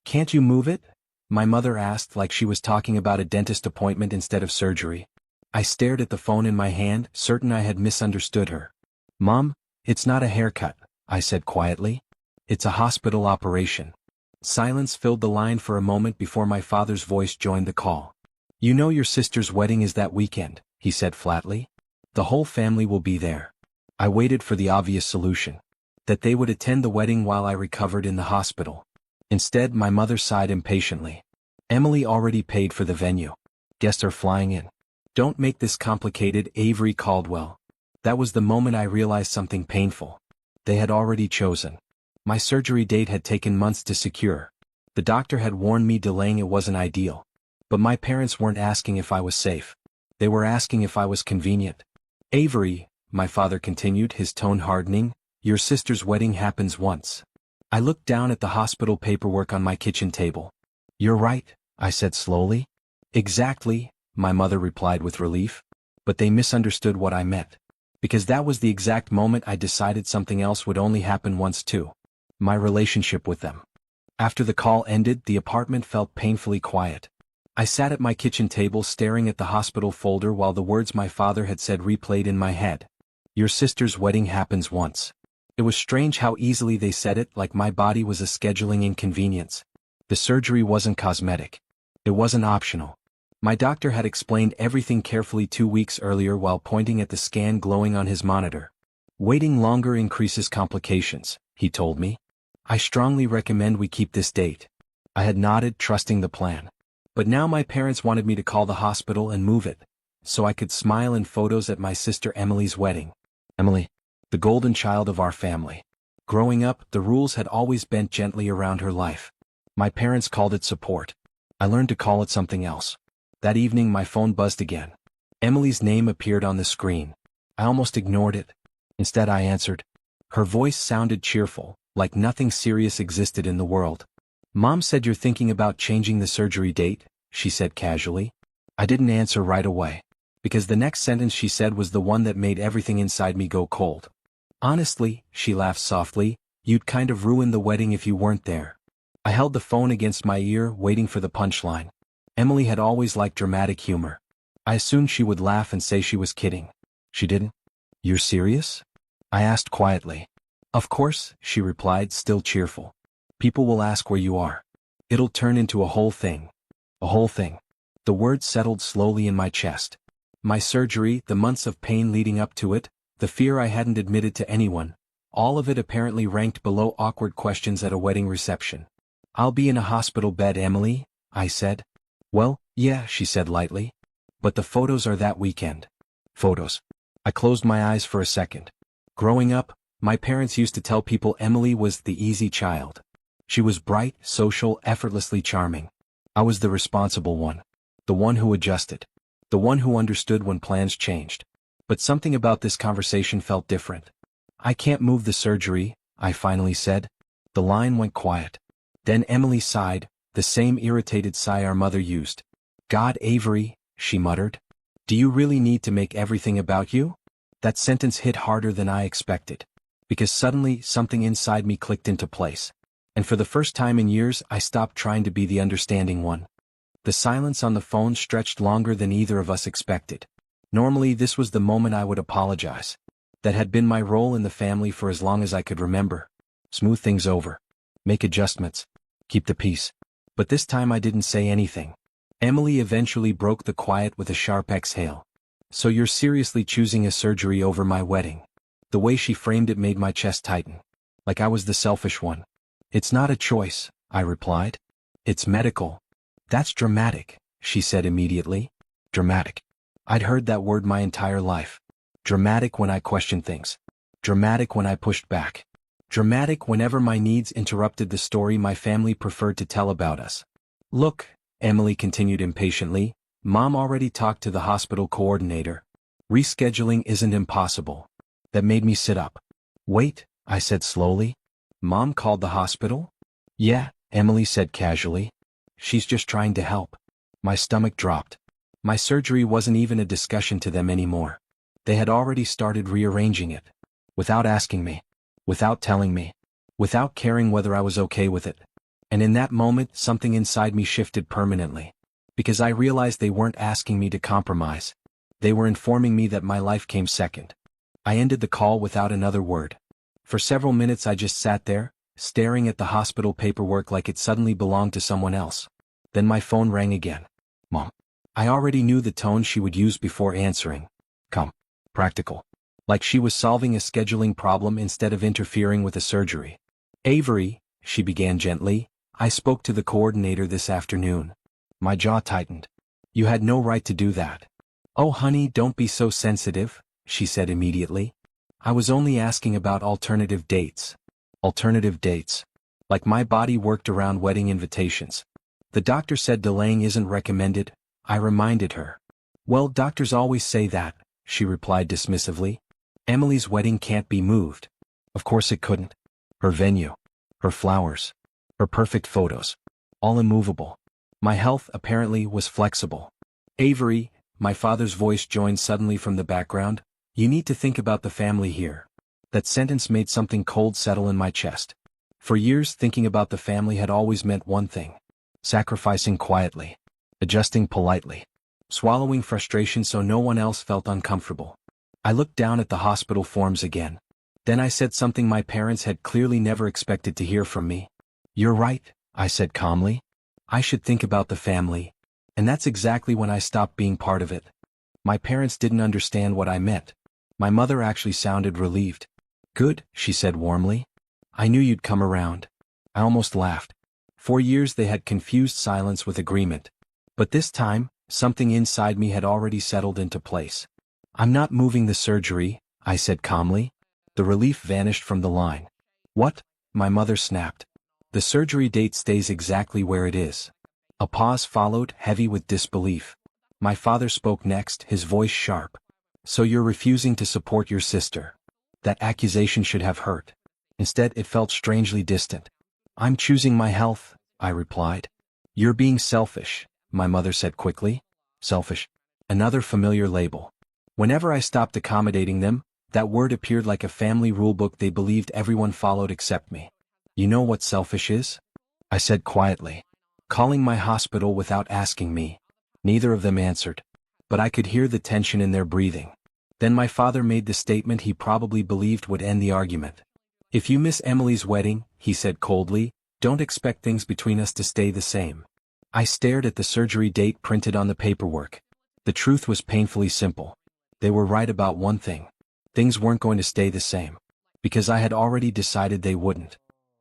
Can't you move it? My mother asked like she was talking about a dentist appointment instead of surgery. I stared at the phone in my hand, certain I had misunderstood her. Mom, it's not a haircut, I said quietly. It's a hospital operation. Silence filled the line for a moment before my father's voice joined the call. You know your sister's wedding is that weekend, he said flatly. The whole family will be there. I waited for the obvious solution. That they would attend the wedding while I recovered in the hospital. Instead, my mother sighed impatiently. Emily already paid for the venue. Guests are flying in. Don't make this complicated, Avery Caldwell. That was the moment I realized something painful. They had already chosen. My surgery date had taken months to secure. The doctor had warned me delaying it wasn't ideal. But my parents weren't asking if I was safe. They were asking if I was convenient. Avery, my father continued, his tone hardening, your sister's wedding happens once. I looked down at the hospital paperwork on my kitchen table. You're right, I said slowly. Exactly, my mother replied with relief. But they misunderstood what I meant. Because that was the exact moment I decided something else would only happen once too. My relationship with them. After the call ended, the apartment felt painfully quiet. I sat at my kitchen table staring at the hospital folder while the words my father had said replayed in my head. Your sister's wedding happens once. It was strange how easily they said it, like my body was a scheduling inconvenience. The surgery wasn't cosmetic. It wasn't optional. My doctor had explained everything carefully 2 weeks earlier while pointing at the scan glowing on his monitor. Waiting longer increases complications, he told me. I strongly recommend we keep this date. I had nodded, trusting the plan. But now my parents wanted me to call the hospital and move it, so I could smile in photos at my sister Emily's wedding. Emily, the golden child of our family. Growing up, the rules had always bent gently around her life. My parents called it support. I learned to call it something else. That evening my phone buzzed again. Emily's name appeared on the screen. I almost ignored it. Instead I answered. Her voice sounded cheerful, like nothing serious existed in the world. Mom said you're thinking about changing the surgery date, she said casually. I didn't answer right away. Because the next sentence she said was the one that made everything inside me go cold. Honestly, she laughed softly, you'd kind of ruin the wedding if you weren't there. I held the phone against my ear, waiting for the punchline. Emily had always liked dramatic humor. I assumed she would laugh and say she was kidding. She didn't. You're serious? I asked quietly. Of course, she replied, still cheerful. People will ask where you are. It'll turn into a whole thing. A whole thing. The words settled slowly in my chest. My surgery, the months of pain leading up to it, the fear I hadn't admitted to anyone, all of it apparently ranked below awkward questions at a wedding reception. I'll be in a hospital bed, Emily, I said. Well, yeah, she said lightly. But the photos are that weekend. Photos. I closed my eyes for a second. Growing up, my parents used to tell people Emily was the easy child. She was bright, social, effortlessly charming. I was the responsible one. The one who adjusted. The one who understood when plans changed. But something about this conversation felt different. I can't move the surgery, I finally said. The line went quiet. Then Emily sighed, the same irritated sigh our mother used. God, Avery, she muttered. Do you really need to make everything about you? That sentence hit harder than I expected. Because suddenly something inside me clicked into place. And for the first time in years I stopped trying to be the understanding one. The silence on the phone stretched longer than either of us expected. Normally this was the moment I would apologize. That had been my role in the family for as long as I could remember. Smooth things over. Make adjustments. Keep the peace. But this time I didn't say anything. Emily eventually broke the quiet with a sharp exhale. So you're seriously choosing a surgery over my wedding? The way she framed it made my chest tighten. Like I was the selfish one. It's not a choice, I replied. It's medical. That's dramatic, she said immediately. Dramatic. I'd heard that word my entire life. Dramatic when I questioned things. Dramatic when I pushed back. Dramatic whenever my needs interrupted the story my family preferred to tell about us. Look, Emily continued impatiently, Mom already talked to the hospital coordinator. Rescheduling isn't impossible. That made me sit up. Wait, I said slowly. Mom called the hospital? Yeah, Emily said casually. She's just trying to help. My stomach dropped. My surgery wasn't even a discussion to them anymore. They had already started rearranging it. Without asking me. Without telling me. Without caring whether I was okay with it. And in that moment, something inside me shifted permanently. Because I realized they weren't asking me to compromise. They were informing me that my life came second. I ended the call without another word. For several minutes I just sat there, staring at the hospital paperwork like it suddenly belonged to someone else. Then my phone rang again. Mom. I already knew the tone she would use before answering. Calm. Practical. Like she was solving a scheduling problem instead of interfering with a surgery. Avery, she began gently, I spoke to the coordinator this afternoon. My jaw tightened. You had no right to do that. Oh honey, don't be so sensitive, she said immediately. I was only asking about alternative dates. Alternative dates. Like my body worked around wedding invitations. The doctor said delaying isn't recommended, I reminded her. Well, doctors always say that, she replied dismissively. Emily's wedding can't be moved. Of course it couldn't. Her venue. Her flowers. Her perfect photos. All immovable. My health, apparently, was flexible. Avery, my father's voice joined suddenly from the background, you need to think about the family here. That sentence made something cold settle in my chest. For years, thinking about the family had always meant one thing. Sacrificing quietly. Adjusting politely. Swallowing frustration so no one else felt uncomfortable. I looked down at the hospital forms again. Then I said something my parents had clearly never expected to hear from me. You're right, I said calmly. I should think about the family. And that's exactly when I stopped being part of it. My parents didn't understand what I meant. My mother actually sounded relieved. Good, she said warmly. I knew you'd come around. I almost laughed. For years they had confused silence with agreement. But this time, something inside me had already settled into place. I'm not moving the surgery, I said calmly. The relief vanished from the line. What? My mother snapped. The surgery date stays exactly where it is. A pause followed, heavy with disbelief. My father spoke next, his voice sharp. So you're refusing to support your sister. That accusation should have hurt. Instead, it felt strangely distant. I'm choosing my health, I replied. You're being selfish, my mother said quickly. Selfish. Another familiar label. Whenever I stopped accommodating them, that word appeared like a family rulebook they believed everyone followed except me. You know what selfish is? I said quietly. Calling my hospital without asking me. Neither of them answered. But I could hear the tension in their breathing. Then my father made the statement he probably believed would end the argument. If you miss Emily's wedding, he said coldly, don't expect things between us to stay the same. I stared at the surgery date printed on the paperwork. The truth was painfully simple. They were right about one thing. Things weren't going to stay the same. Because I had already decided they wouldn't.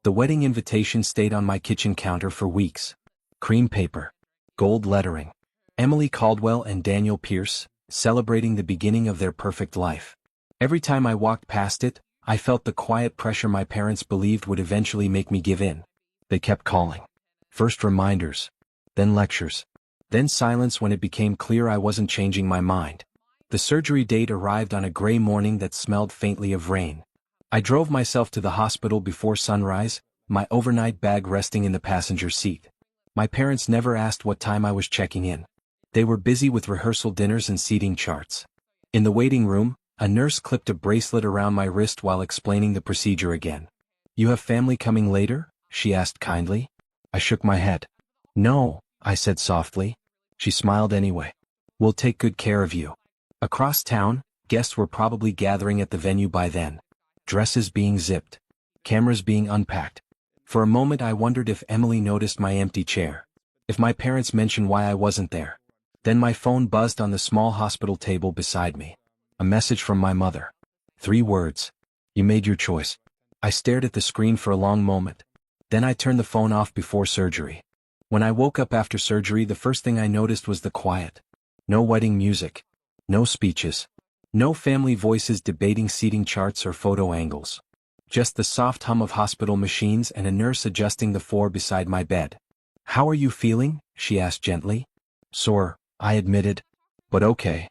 The wedding invitation stayed on my kitchen counter for weeks. Cream paper. Gold lettering. Emily Caldwell and Daniel Pierce, celebrating the beginning of their perfect life. Every time I walked past it, I felt the quiet pressure my parents believed would eventually make me give in. They kept calling. First reminders. Then lectures. Then silence when it became clear I wasn't changing my mind. The surgery date arrived on a gray morning that smelled faintly of rain. I drove myself to the hospital before sunrise, my overnight bag resting in the passenger seat. My parents never asked what time I was checking in. They were busy with rehearsal dinners and seating charts. In the waiting room, a nurse clipped a bracelet around my wrist while explaining the procedure again. You have family coming later? She asked kindly. I shook my head. No, I said softly. She smiled anyway. We'll take good care of you. Across town, guests were probably gathering at the venue by then. Dresses being zipped. Cameras being unpacked. For a moment I wondered if Emily noticed my empty chair. If my parents mentioned why I wasn't there. Then my phone buzzed on the small hospital table beside me. A message from my mother. 3 words. You made your choice. I stared at the screen for a long moment. Then I turned the phone off before surgery. When I woke up after surgery, the first thing I noticed was the quiet. No wedding music. No speeches. No family voices debating seating charts or photo angles. Just the soft hum of hospital machines and a nurse adjusting the floor beside my bed. How are you feeling? She asked gently. Sore, I admitted. But okay.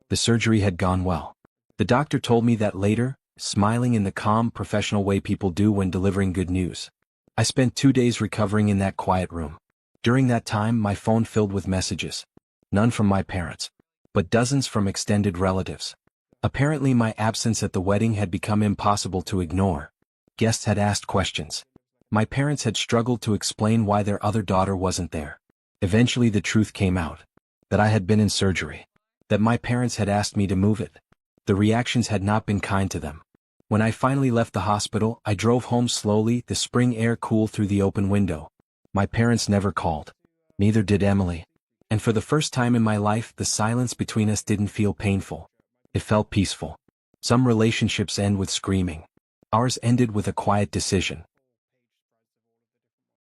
The surgery had gone well. The doctor told me that later, smiling in the calm, professional way people do when delivering good news. I spent 2 days recovering in that quiet room. During that time, my phone filled with messages. None from my parents. But dozens from extended relatives. Apparently my absence at the wedding had become impossible to ignore. Guests had asked questions. My parents had struggled to explain why their other daughter wasn't there. Eventually the truth came out. That I had been in surgery. That my parents had asked me to move it. The reactions had not been kind to them. When I finally left the hospital, I drove home slowly, the spring air cool through the open window. My parents never called. Neither did Emily. And for the first time in my life, the silence between us didn't feel painful. It felt peaceful. Some relationships end with screaming. Ours ended with a quiet decision.